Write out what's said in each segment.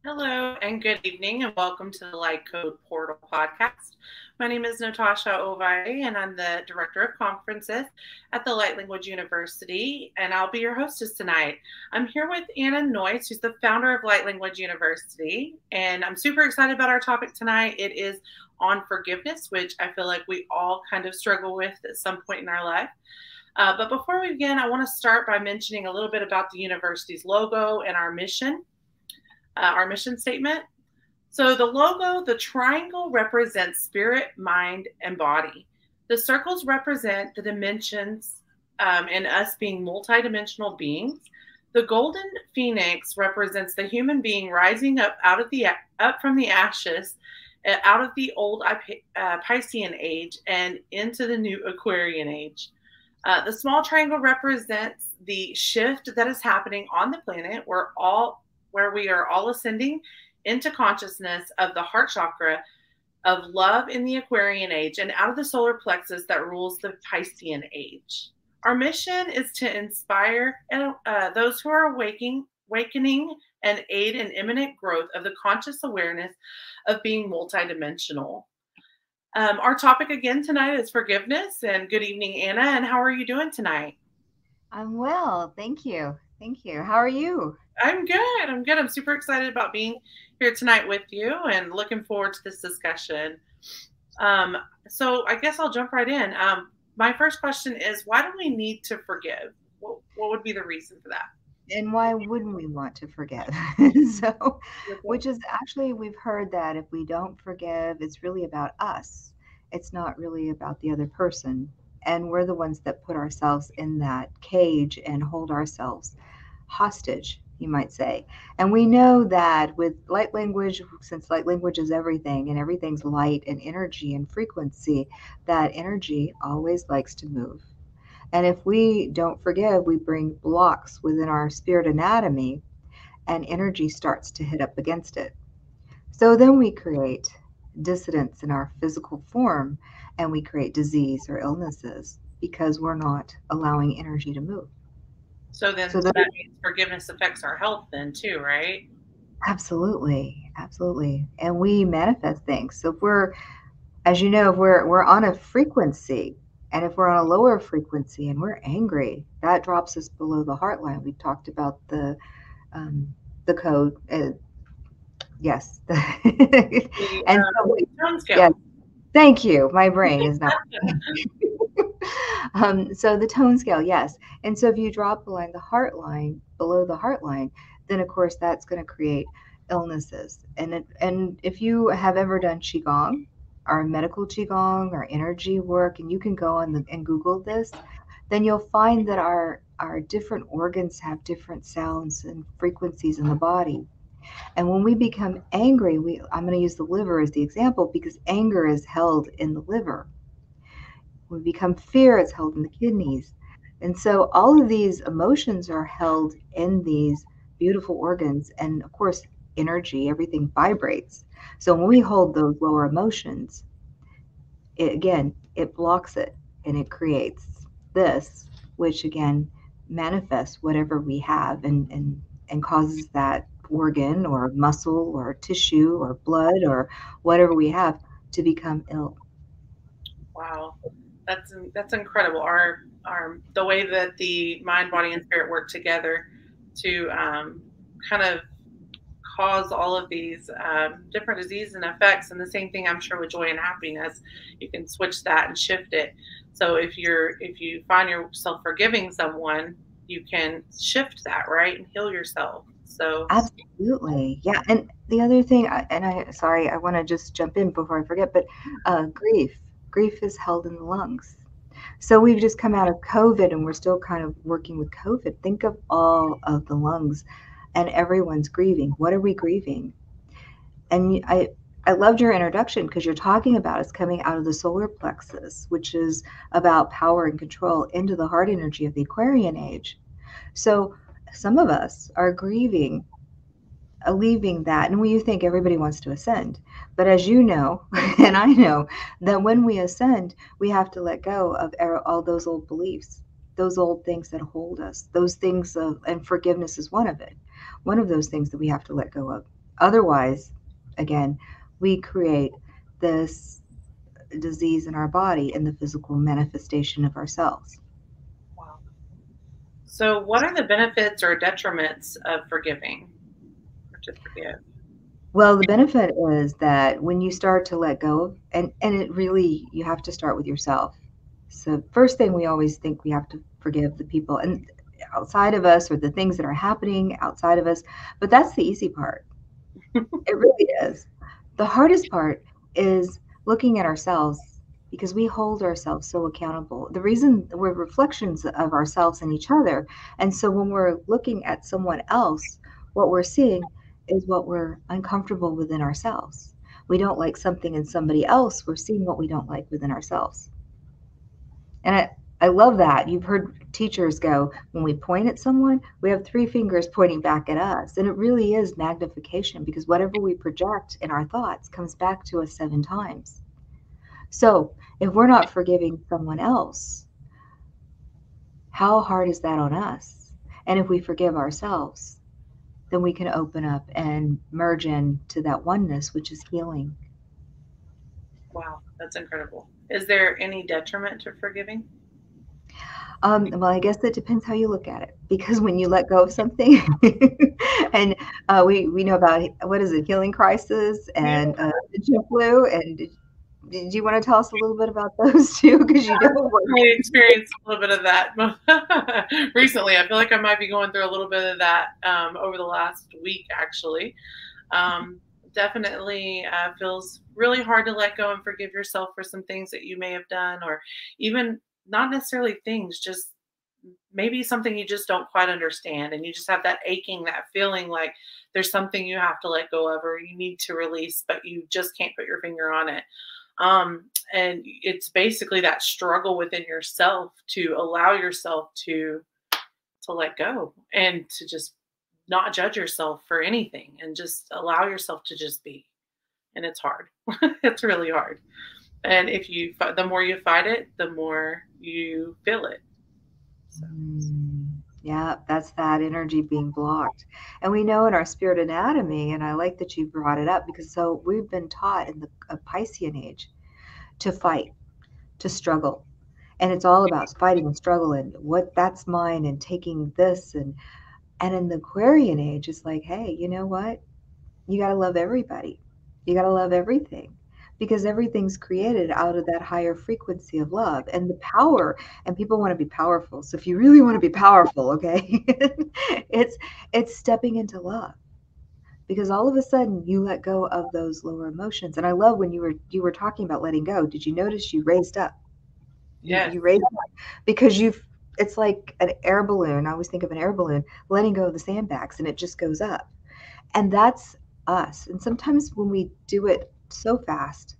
Hello and good evening, and welcome to the Light Code Portal podcast. My name is Natasha Ovalle, and I'm the Director of Conferences at the Light Language University, and I'll be your hostess tonight. I'm here with Anna Noyes, who's the founder of Light Language University, and I'm super excited about our topic tonight. It is on forgiveness, which I feel like we all kind of struggle with at some point in our life. But before we begin, I want to start by mentioning a little bit about the university's logo and our mission statement. So the logo, the triangle represents spirit, mind, and body. The circles represent the dimensions and us being multidimensional beings. The golden phoenix represents the human being rising up from the ashes, out of the old Piscean age and into the new Aquarian age. The small triangle represents the shift that is happening on the planet where we are all ascending into consciousness of the heart chakra of love in the Aquarian age and out of the solar plexus that rules the Piscean age. Our mission is to inspire those who are awakening and aid in imminent growth of the conscious awareness of being multidimensional. Our topic again tonight is forgiveness. And good evening, Anna. And how are you doing tonight? I'm well. Thank you. Thank you. How are you? I'm good. I'm super excited about being here tonight with you and looking forward to this discussion. So I guess I'll jump right in. My first question is, why do we need to forgive? What would be the reason for that? And why wouldn't we want to forgive? Which is actually, we've heard that if we don't forgive, it's really about us. It's not really about the other person. And we're the ones that put ourselves in that cage and hold ourselves hostage, you might say. And we know that with light language, since light language is everything and everything's light and energy and frequency, that energy always likes to move. And if we don't forgive, we bring blocks within our spirit anatomy and energy starts to hit up against it. So then we create dissidence in our physical form and we create disease or illnesses because we're not allowing energy to move. So that means forgiveness affects our health then too, right? Absolutely. Absolutely. And we manifest things. So if we're, as you know, if we're on a frequency, and if we're on a lower frequency and we're angry, that drops us below the heart line. We talked about the code. Yes. And so tone scale. yes, thank you. My brain is not. So the tone scale, yes. And so if you drop below the heart line, then of course that's going to create illnesses. And if you have ever done qigong, or medical qigong, or energy work, and you can go on and Google this, then you'll find that our different organs have different sounds and frequencies in the body. And when we become angry, I'm going to use the liver as the example because anger is held in the liver. When we become fear, it's held in the kidneys. And so all of these emotions are held in these beautiful organs. And of course, energy, everything vibrates. So when we hold those lower emotions, it blocks it and it creates this, which again manifests whatever we have and causes that organ or muscle or tissue or blood or whatever we have to become ill. Wow, that's incredible. The way that the mind, body, and spirit work together to kind of cause all of these different diseases and effects. And the same thing, I'm sure, with joy and happiness. You can switch that and shift it. So if you find yourself forgiving someone, you can shift that, right, and heal yourself. So absolutely, yeah. And the other thing, sorry, I want to just jump in before I forget, but grief is held in the lungs. So we've just come out of COVID and we're still kind of working with COVID. Think of all of the lungs and everyone's grieving. What are we grieving? And I loved your introduction because you're talking about us coming out of the solar plexus, which is about power and control, into the heart energy of the Aquarian age. So some of us are grieving, leaving that. And you think everybody wants to ascend. But as you know, and I know, that when we ascend, we have to let go of all those old beliefs, those old things that hold us, those things and forgiveness is one of those things that we have to let go of. Otherwise, again, we create this disease in our body and the physical manifestation of ourselves. Wow. So, what are the benefits or detriments of forgiving or to forgive? Well, the benefit is that when you start to let go, and it really, you have to start with yourself. So, first thing, we always think we have to forgive the people and outside of us or the things that are happening outside of us, but that's the easy part. It really is. The hardest part is looking at ourselves because we hold ourselves so accountable. The reason we're reflections of ourselves and each other. And so when we're looking at someone else, what we're seeing is what we're uncomfortable within ourselves. We don't like something in somebody else, we're seeing what we don't like within ourselves. And I love that. You've heard teachers go, when we point at someone, we have three fingers pointing back at us. And it really is magnification because whatever we project in our thoughts comes back to us 7 times. So if we're not forgiving someone else, how hard is that on us? And if we forgive ourselves, then we can open up and merge into that oneness, which is healing. Wow, that's incredible. Is there any detriment to forgiving? Well, I guess it depends how you look at it. Because when you let go of something, and we know about what is it, healing crisis Yeah, and Pigeon flu, and did you want to tell us a little bit about those too? Because you know what. I experienced a little bit of that recently. I feel like I might be going through a little bit of that over the last week, actually. Um, Definitely feels really hard to let go and forgive yourself for some things that you may have done, or even not necessarily things, just maybe something you just don't quite understand. And you just have that aching, that feeling like there's something you have to let go of or you need to release, but you just can't put your finger on it. And it's basically that struggle within yourself to allow yourself to let go and to just not judge yourself for anything and just allow yourself to just be. And it's hard. It's really hard. And if you the more you fight it, the more you feel it. So Yeah, that's that energy being blocked. And we know in our spirit anatomy, and I like that you brought it up because so we've been taught in the Piscean age to fight, to struggle. And it's all about fighting and struggle and what that's mine and taking this and in the Aquarian age it's like, hey, you know what? You got to love everybody. You got to love everything because everything's created out of that higher frequency of love and the power, and people want to be powerful. So if you really want to be powerful, okay, it's it's stepping into love because all of a sudden you let go of those lower emotions. And I love when you were talking about letting go. Did you notice you raised up? You yes, you raised up because you've it's like an air balloon. I always think of an air balloon letting go of the sandbags and it just goes up. And that's us. And sometimes when we do it so fast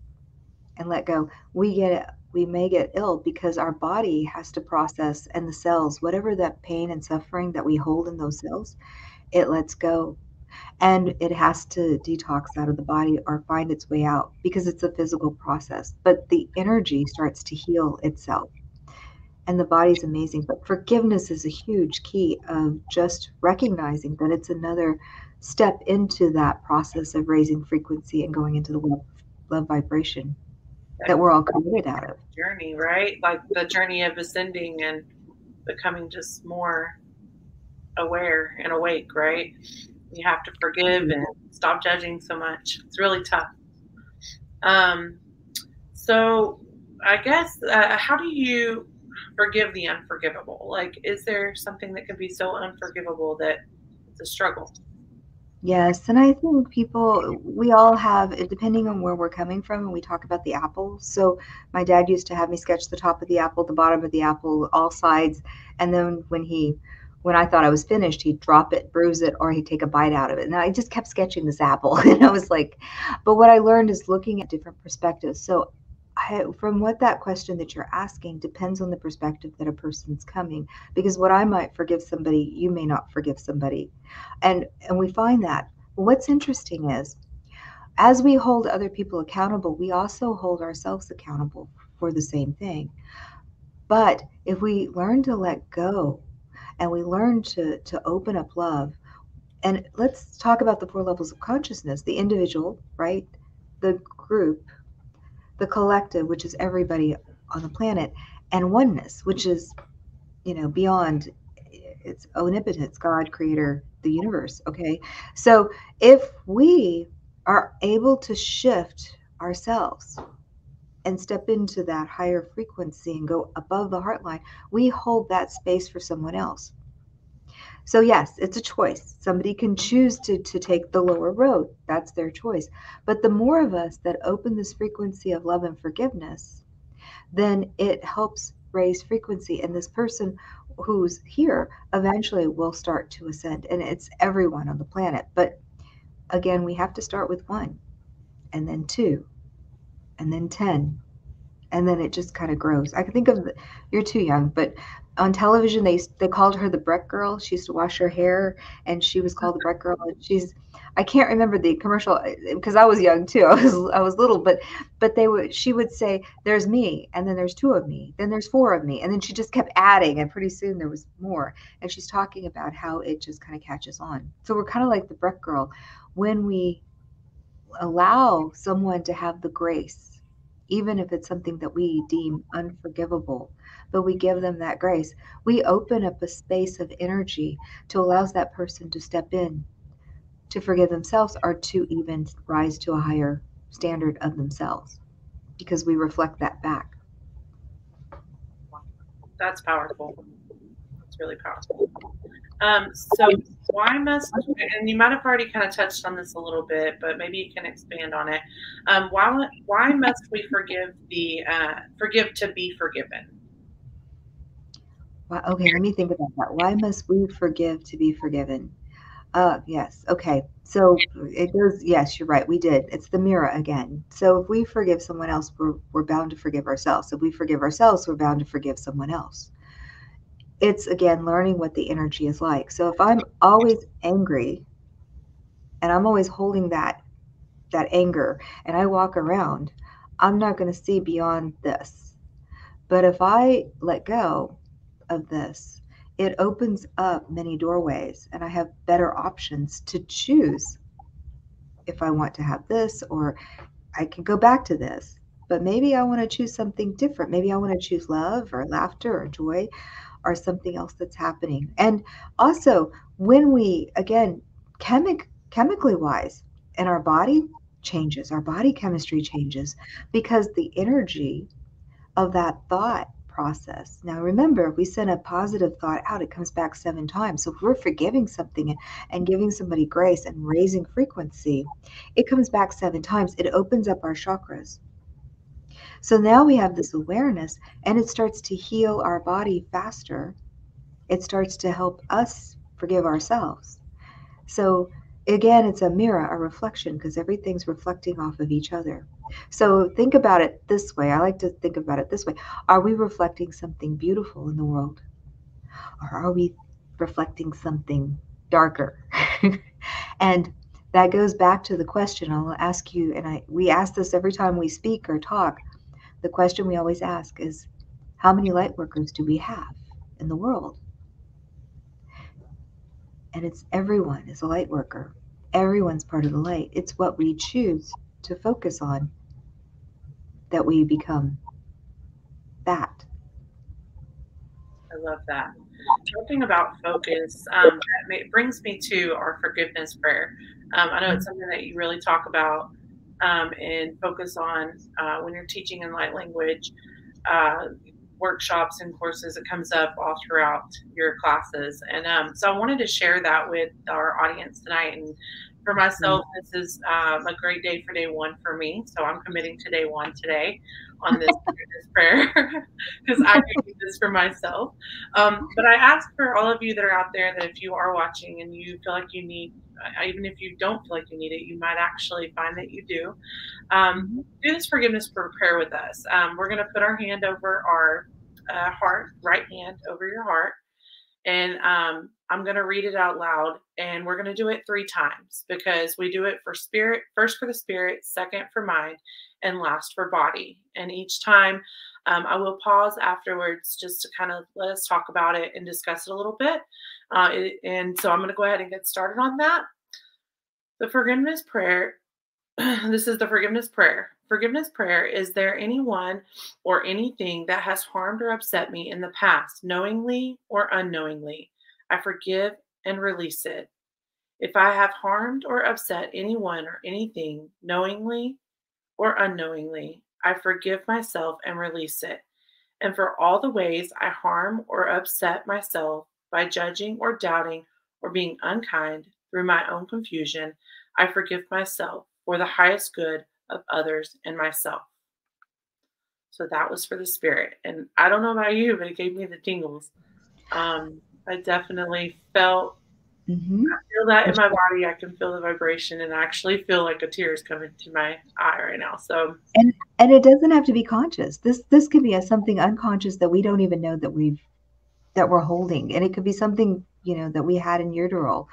and let go, we may get ill because our body has to process and the cells, whatever that pain and suffering that we hold in those cells, it lets go. And it has to detox out of the body or find its way out because it's a physical process. But the energy starts to heal itself. And the body's amazing. But forgiveness is a huge key of just recognizing that it's another step into that process of raising frequency and going into the love vibration that that we're all created out of. journey, right? Like the journey of ascending and becoming just more aware and awake, right? You have to forgive and stop judging so much. It's really tough. Um, so I guess how do you forgive the unforgivable? Like, is there something that can be so unforgivable that it's a struggle? Yes, and I think people, we all have, depending on where we're coming from, and we talk about the apple. So my dad used to have me sketch the top of the apple, the bottom of the apple, all sides, and then when I thought I was finished, he'd drop it, bruise it, or he'd take a bite out of it. And I just kept sketching this apple, and I was like, but what I learned is looking at different perspectives. So from what that question that you're asking depends on the perspective that a person's coming, because what I might forgive somebody, you may not forgive somebody and we find that what's interesting is as we hold other people accountable we also hold ourselves accountable for the same thing, but if we learn to let go and we learn to open up love And let's talk about the 4 levels of consciousness: the individual, right? The group, the collective, which is everybody on the planet, and oneness, which is, beyond, it's omnipotence, God, creator, the universe. Okay. So if we are able to shift ourselves and step into that higher frequency and go above the heart line, we hold that space for someone else. So yes, it's a choice. Somebody can choose to take the lower road. That's their choice. But the more of us that open this frequency of love and forgiveness, then it helps raise frequency. And this person who's here eventually will start to ascend. And it's everyone on the planet. But again, we have to start with 1, and then 2, and then 10. And then it just kind of grows. I can think of you're too young, but on television they called her the Breck Girl. She used to wash her hair, and she was called the Breck Girl. And I can't remember the commercial because I was young too. I was little, but she would say, "There's me, and then there's 2 of me, then there's 4 of me," and then she just kept adding, and pretty soon there was more. And she's talking about how it just kind of catches on. So we're kind of like the Breck Girl when we allow someone to have the grace, even if it's something that we deem unforgivable, but we give them that grace. We open up a space of energy to allow that person to step in, to forgive themselves, or to even rise to a higher standard of themselves, because we reflect that back. That's powerful. That's really powerful. So why must, and you might have already kind of touched on this a little bit, but maybe you can expand on it. Why must we forgive to be forgiven? Well, okay, let me think about that. Why must we forgive to be forgiven? Yes. Okay. So it goes, yes, you're right. We did. It's the mirror again. So if we forgive someone else, we're bound to forgive ourselves. If we forgive ourselves, we're bound to forgive someone else. It's again learning what the energy is like. So if I'm always angry and I'm always holding that anger and I walk around, I'm not going to see beyond this. But if I let go of this, it opens up many doorways, and I have better options to choose if I want to have this, or I can go back to this. But maybe I want to choose something different. Maybe I want to choose love or laughter or joy or something else that's happening. And also, when we, again, chemically wise, and our body changes, our body chemistry changes because the energy of that thought process. Now, remember, we send a positive thought out, it comes back 7 times. So if we're forgiving something and giving somebody grace and raising frequency, it comes back 7 times. It opens up our chakras. So now we have this awareness, and it starts to heal our body faster. It starts to help us forgive ourselves. So again, it's a mirror, a reflection, because everything's reflecting off of each other. So think about it this way. I like to think about it this way. Are we reflecting something beautiful in the world? Or are we reflecting something darker? And that goes back to the question I'll ask you, and we ask this every time we speak or talk. The question we always ask is, how many light workers do we have in the world? And it's everyone is a light worker. Everyone's part of the light. It's what we choose to focus on that we become that. I love that. Talking about focus, it brings me to our forgiveness prayer. I know it's something that you really talk about and focus on when you're teaching in light language workshops and courses. It comes up all throughout your classes. And so I wanted to share that with our audience tonight. And for myself, this is a great day for day 1 for me. So I'm committing to day 1 today on this prayer because I do this for myself. But I ask for all of you that are out there that if you are watching and you feel like you need, even if you don't feel like you need it, you might actually find that you do. Do this forgiveness prayer with us. We're going to put our hand over our heart, right hand over your heart. And I'm going to read it out loud, and we're going to do it 3 times because we do it for spirit, first for the spirit, second for mind, and last for body. And each time I will pause afterwards just to kind of let us talk about it and discuss it a little bit. And so I'm going to go ahead and get started on that. The forgiveness prayer. This is the forgiveness prayer. Forgiveness prayer. Is there anyone or anything that has harmed or upset me in the past, knowingly or unknowingly? I forgive and release it. If I have harmed or upset anyone or anything, knowingly or unknowingly, I forgive myself and release it. And for all the ways I harm or upset myself by judging or doubting or being unkind through my own confusion, I forgive myself for the highest good of others and myself. So that was for the spirit. And I don't know about you, but it gave me the tingles. I definitely felt, I feel that in my body. I can feel the vibration and I actually feel like a tear is coming to my eye right now. So, and it doesn't have to be conscious. This could be something unconscious that we don't even know that we're holding. And it could be something, that we had in utero,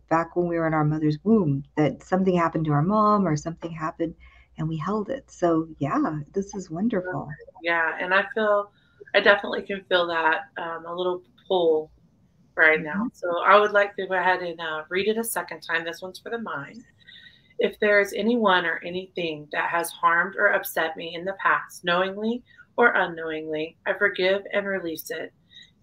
back when we were in our mother's womb, that something happened to our mom or something happened and we held it. So yeah, this is wonderful. yeah. And I definitely can feel that a little pull right now. So I would like to go ahead and read it a second time. This one's for the mind. If there is anyone or anything that has harmed or upset me in the past, knowingly or unknowingly, I forgive and release it.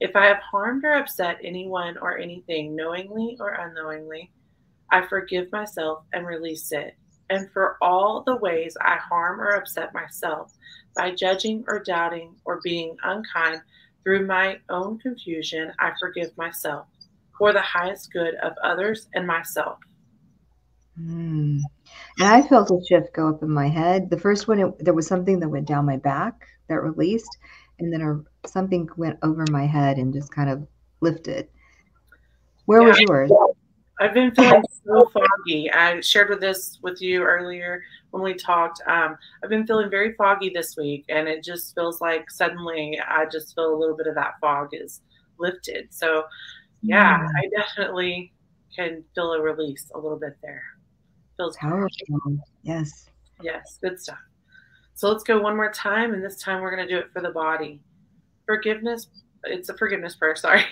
If I have harmed or upset anyone or anything, knowingly or unknowingly, I forgive myself and release it. And for all the ways I harm or upset myself by judging or doubting or being unkind through my own confusion, I forgive myself for the highest good of others and myself. And I felt a shift go up in my head. The first one, there was something that went down my back that released, and then something went over my head and just kind of lifted. Where was yours? I've been feeling so foggy. I shared with you earlier when we talked. I've been feeling very foggy this week, and it just feels like suddenly I just feel a little bit of that fog is lifted. So, yeah, I definitely can feel a release a little bit there. Feels powerful. Yes. Yes, good stuff. So let's go one more time, and this time we're going to do it for the body. Forgiveness. It's a forgiveness prayer, sorry.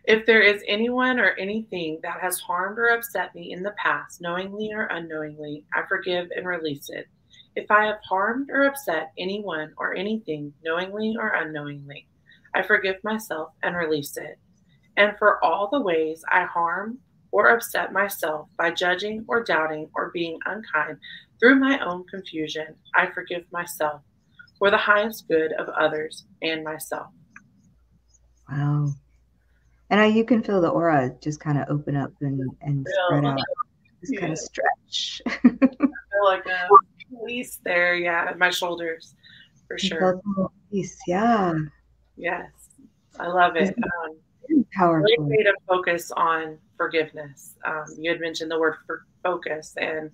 If there is anyone or anything that has harmed or upset me in the past, knowingly or unknowingly, I forgive and release it. If I have harmed or upset anyone or anything, knowingly or unknowingly, I forgive myself and release it. And for all the ways I harm or upset myself by judging or doubting or being unkind through my own confusion, I forgive myself for the highest good of others and myself. Wow. And you can feel the aura just kind of open up and spread out. Just kind of stretch. I feel like a release there, yeah, my shoulders, for sure. Release, yeah. Yes, I love it. Powerful. Great way to focus on forgiveness. You had mentioned the word for focus, and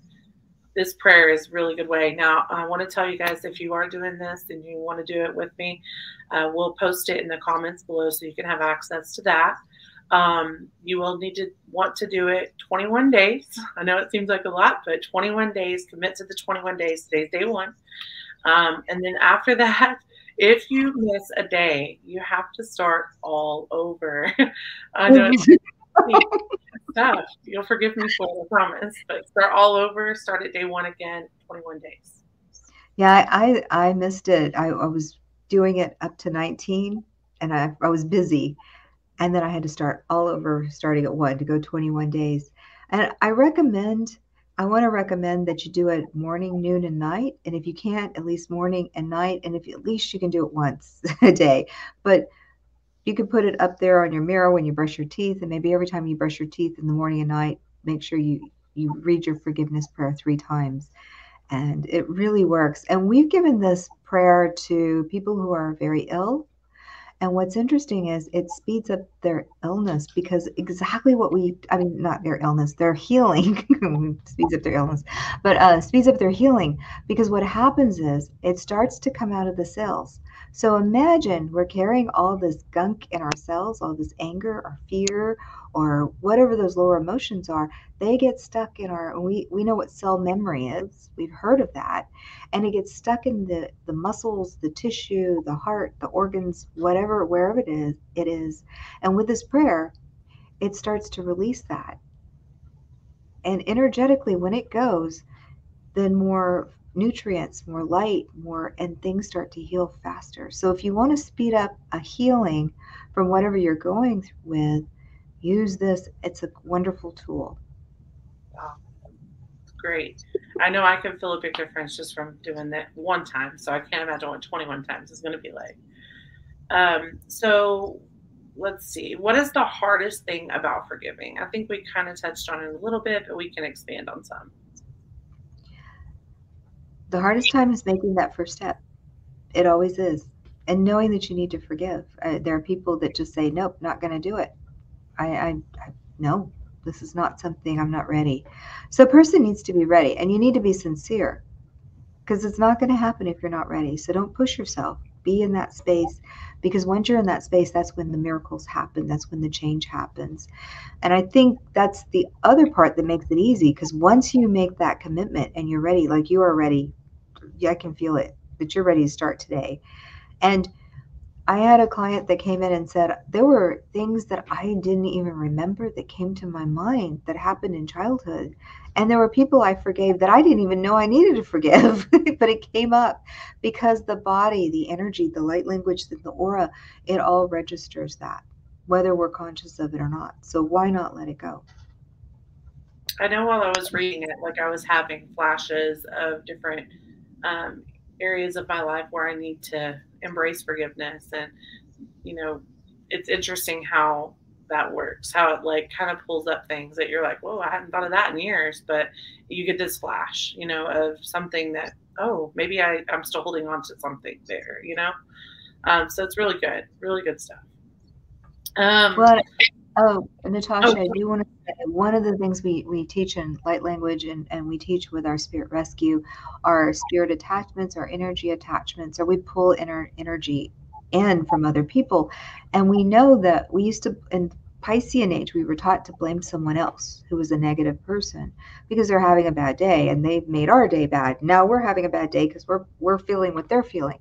this prayer is a really good way. Now, I want to tell you guys, if you are doing this and you want to do it with me, we'll post it in the comments below so you can have access to that. You will want to do it 21 days. I know it seems like a lot, but 21 days, commit to the 21 days. Today's day one. And then after that, if you miss a day, you have to start all over. I know it's tough. You'll forgive me for it, I promise. But start all over. Start at day one again, 21 days. Yeah, I missed it. I was doing it up to 19, and I was busy. And then I had to start all over, starting at 1 to go 21 days. And I want to recommend that you do it morning, noon, and night. And if you can't, at least morning and night. And if at least you can do it once a day. But you could put it up there on your mirror when you brush your teeth. And maybe every time you brush your teeth in the morning and night, make sure you read your forgiveness prayer 3 times. And it really works. And we've given this prayer to people who are very ill. And what's interesting is it speeds up their illness, because exactly what I mean, not their illness, their healing speeds up their illness, but speeds up their healing, because what happens is it starts to come out of the cells. So imagine we're carrying all this gunk in our cells, all this anger or fear or whatever those lower emotions are. They get stuck in we know what cell memory is. We've heard of that. And it gets stuck in the muscles, the tissue, the heart, the organs, whatever, wherever it is. And with this prayer, it starts to release that. And energetically, when it goes, then more nutrients, more light, and things start to heal faster. So if you want to speed up a healing from whatever you're going with, use this. It's a wonderful tool. Wow, great. I know I can feel a big difference just from doing that one time. So I can't imagine what 21 times is going to be like. So let's see. What is the hardest thing about forgiving? I think we kind of touched on it a little bit, but we can expand on some. The hardest time is making that first step. It always is. And knowing that you need to forgive. There are people that just say, nope, not going to do it. No, this is not something, I'm not ready. So a person needs to be ready, and you need to be sincere, because it's not going to happen if you're not ready. So don't push yourself. Be in that space, because once you're in that space, that's when the miracles happen. That's when the change happens. And I think that's the other part that makes it easy, because once you make that commitment and you're ready, like you are ready, I can feel it, that you're ready to start today. And I had a client that came in and said, there were things that I didn't even remember that came to my mind that happened in childhood. And there were people I forgave that I didn't even know I needed to forgive, but it came up because the body, the energy, the light language, the aura, it all registers that, whether we're conscious of it or not. So why not let it go? I know while I was reading it, like I was having flashes of different um, areas of my life where I need to embrace forgiveness. And, it's interesting how that works, how it like kind of pulls up things that you're like, whoa, I hadn't thought of that in years. But you get this flash, of something that, oh, maybe I'm still holding on to something there, So it's really good stuff. Natasha, I do want to say one of the things we teach in light language and we teach with our spirit rescue are spirit attachments, our energy attachments, or we pull inner energy in from other people. And we know that we used to, in Piscean age, we were taught to blame someone else who was a negative person because they're having a bad day and they've made our day bad. Now we're having a bad day because we're feeling what they're feeling.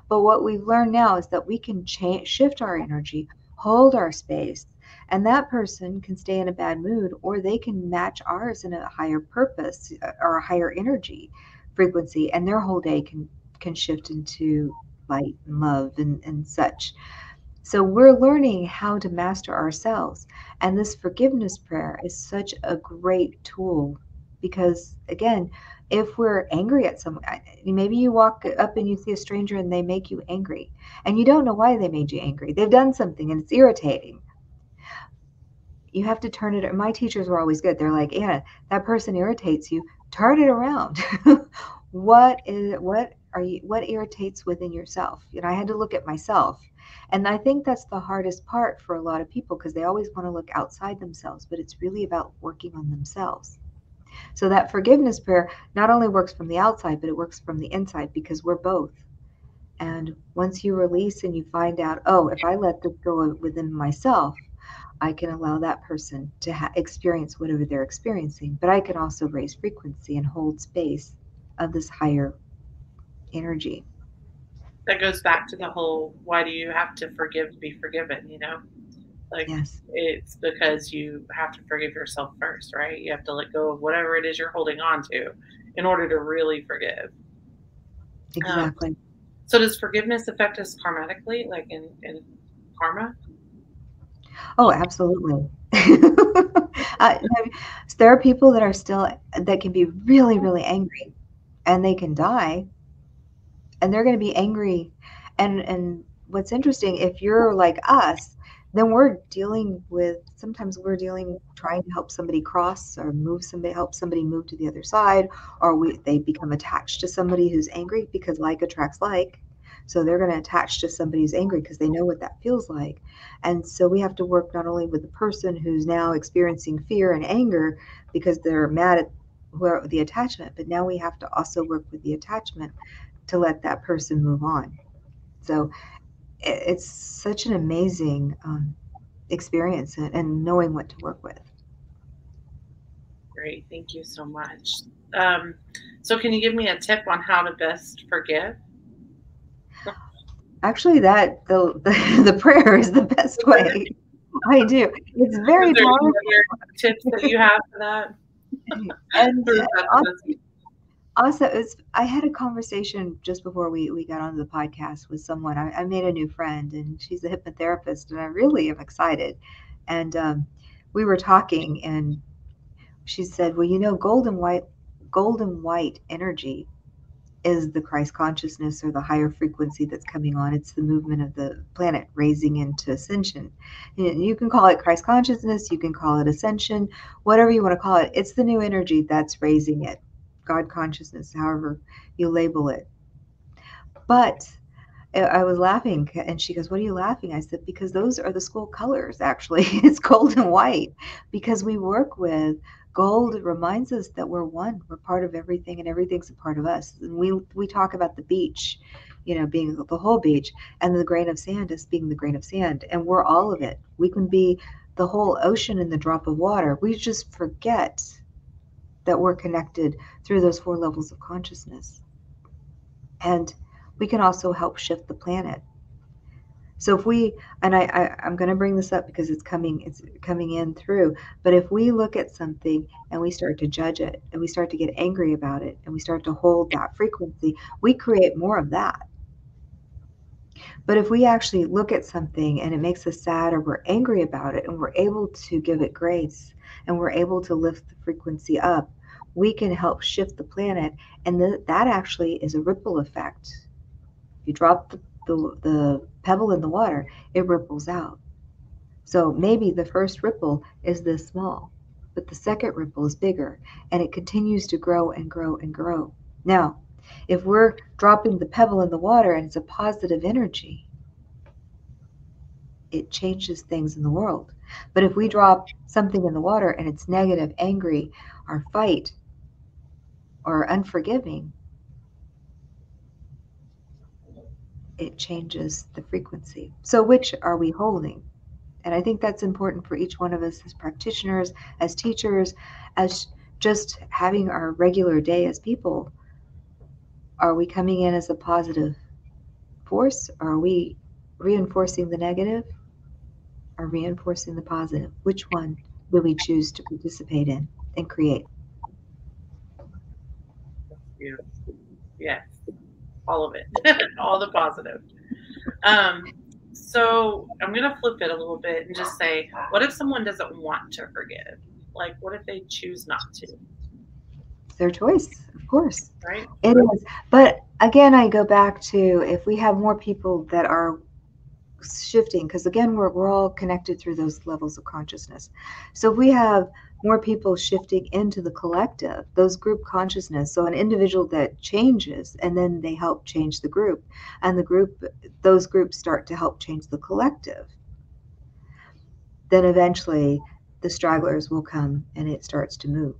But what we've learned now is that we can shift our energy, hold our space, and that person can stay in a bad mood, or they can match ours in a higher purpose or a higher energy frequency, and their whole day can shift into light and love and such. So we're learning how to master ourselves. And this forgiveness prayer is such a great tool because, again, if we're angry at someone, maybe you walk up and you see a stranger and they make you angry, and you don't know why they made you angry. They've done something and it's irritating. You have to turn it. My teachers were always good. They're like, Anna, that person irritates you. Turn it around. What irritates within yourself? I had to look at myself. And I think that's the hardest part for a lot of people because they always want to look outside themselves, but it's really about working on themselves. So that forgiveness prayer not only works from the outside, but it works from the inside because we're both. And once you release and you find out, oh, if I let this go within myself, I can allow that person to experience whatever they're experiencing, but I can also raise frequency and hold space of this higher energy. That goes back to the whole, why do you have to forgive to be forgiven, Like, yes. It's because you have to forgive yourself first, right? You have to let go of whatever it is you're holding on to in order to really forgive. Exactly. So does forgiveness affect us karmatically, like in karma? Oh, absolutely. There are people that can be really, really angry and they can die and they're going to be angry. And what's interesting, if you're like us, then sometimes we're trying to help somebody cross or help somebody move to the other side, or they become attached to somebody who's angry because like attracts like. So they're going to attach to somebody who's angry because they know what that feels like. And so we have to work not only with the person who's now experiencing fear and anger because they're mad at the attachment, but now we have to also work with the attachment to let that person move on. So it's such an amazing experience and knowing what to work with. Great. Thank you so much. So can you give me a tip on how to best forgive? Actually, the prayer is the best way. I do. It's very Is there any powerful. other tips that you have for that? And Or is that the best? also, I had a conversation just before we got onto the podcast with someone. I made a new friend, and she's a hypnotherapist, and I really am excited. And we were talking, and she said, "Well, golden white energy is the Christ consciousness or the higher frequency that's coming on. It's the movement of the planet raising into ascension. And you can call it Christ consciousness, you can call it ascension, whatever you want to call it. It's the new energy that's raising it. God consciousness, however you label it. But I was laughing, and she goes, "What are you laughing?" I said, "Because those are the school colors, actually. It's gold and white, because we work with gold. It reminds us that we're one. We're part of everything, and everything's a part of us. And we talk about the beach, being the whole beach, and the grain of sand as being the grain of sand. And we're all of it. We can be the whole ocean in the drop of water. We just forget that we're connected through those 4 levels of consciousness. And we can also help shift the planet. So if we, and I'm going to bring this up because it's coming in through, but if we look at something and we start to judge it and we start to get angry about it and we start to hold that frequency, we create more of that. But if we actually look at something and it makes us sad or we're angry about it and we're able to give it grace and we're able to lift the frequency up, we can help shift the planet. And that actually is a ripple effect. You drop the pebble in the water, it ripples out. So maybe the first ripple is this small, but the second ripple is bigger, and it continues to grow and grow and grow. Now, if we're dropping the pebble in the water and it's a positive energy, it changes things in the world. But if we drop something in the water and it's negative, angry, or fight, or unforgiving, it changes the frequency. So which are we holding? And I think that's important for each one of us as practitioners, as teachers, as just having our regular day as people. Are we coming in as a positive force? Or are we reinforcing the negative or reinforcing the positive? Which one will we choose to participate in and create? Yes, all of it, all the positive. So I'm going to flip it a little bit and just say, what if someone doesn't want to forgive? Like, what if they choose not to? It's their choice, of course. Right? It is. But again, I go back to if we have more people that are shifting, because again, we're all connected through those levels of consciousness. So if we have more people shifting into the collective, those group consciousness, so an individual that changes and then they help change the group, and those groups start to help change the collective, then eventually the stragglers will come and it starts to move.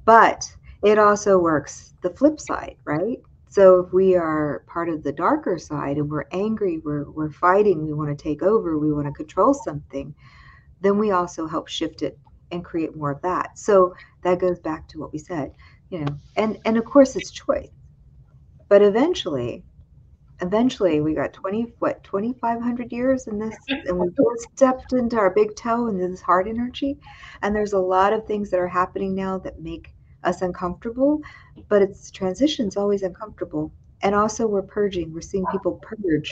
But it also works the flip side, right? So if we are part of the darker side and we're angry, we're fighting, we want to take over, we want to control something, then we also help shift it and create more of that. So that goes back to what we said, and of course it's choice. But eventually we got 2,500 years in this, and we just stepped into our big toe into this heart energy. And there's a lot of things that are happening now that make us uncomfortable, but it's transition's always uncomfortable. And also we're purging, we're seeing people purge.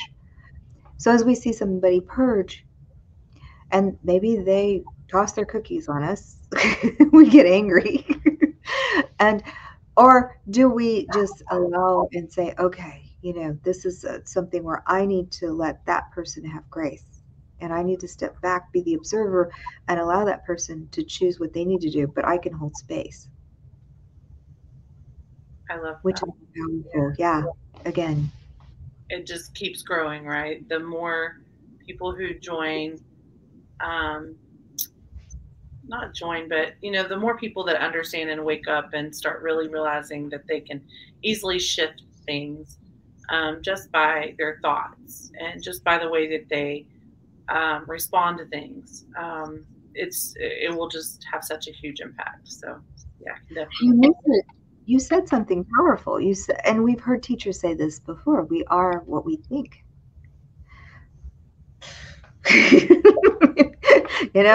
So as we see somebody purge, and maybe they toss their cookies on us, we get angry. and Or do we just allow and say, okay, this is something where I need to let that person have grace, and I need to step back, be the observer, and allow that person to choose what they need to do, but I can hold space. I love Which that. is powerful. Yeah. Again. it just keeps growing, right? The more people who join, um, not join, but the more people that understand and wake up and start really realizing that they can easily shift things, just by their thoughts and just by the way that they respond to things. It will just have such a huge impact. So yeah, I can You definitely. mentioned, you said something powerful. You said, and we've heard teachers say this before, we are what we think.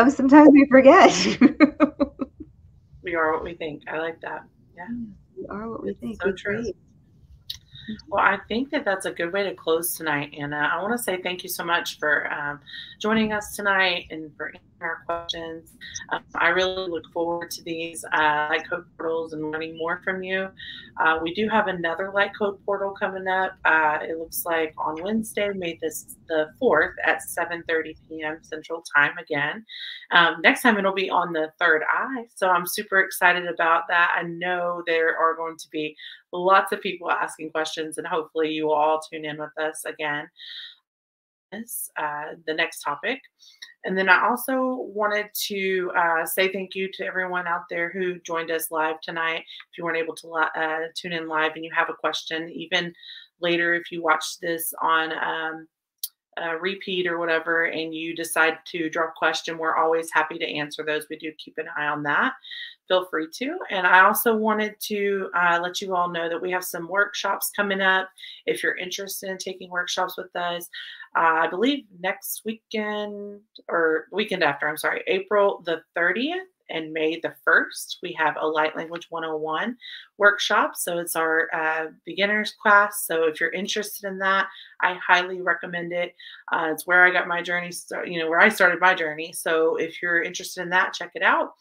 Sometimes we forget. We are what we think. I like that. Yeah, We are what we it's think. so We true. create. Well, I think that that's a good way to close tonight, Anna. I want to say thank you so much for joining us tonight and for answering our questions. I really look forward to these Light Code portals and learning more from you. We do have another Light Code portal coming up. It looks like on Wednesday, May the 4th at 7:30 p.m. Central Time again. Next time it'll be on the third eye. So I'm super excited about that. I know there are going to be lots of people asking questions, and hopefully you will all tune in with us again. The next topic. And then I also wanted to say thank you to everyone out there who joined us live tonight. If you weren't able to tune in live and you have a question, even later, if you watch this on repeat or whatever, and you decide to drop a question, we're always happy to answer those. We do keep an eye on that. Feel free to. And I also wanted to let you all know that we have some workshops coming up. If you're interested in taking workshops with us, I believe next weekend or weekend after, I'm sorry, April the 30th and May the 1st, we have a Light Language 101 workshop. So it's our beginners class. So if you're interested in that, I highly recommend it. It's where I got my journey, where I started my journey. So if you're interested in that, check it out.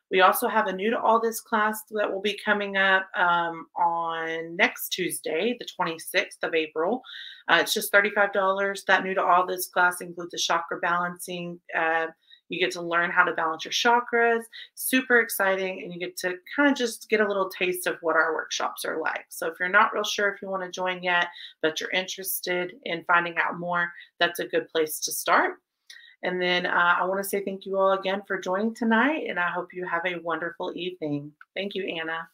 We also have a new to all this class that will be coming up on next Tuesday, the 26th of April. It's just $35. That new to all this class includes a chakra balancing. You get to learn how to balance your chakras. Super exciting. And you get to kind of just get a little taste of what our workshops are like. So if you're not real sure if you want to join yet, but you're interested in finding out more, that's a good place to start. And then I want to say thank you all again for joining tonight, and I hope you have a wonderful evening. Thank you, Anna.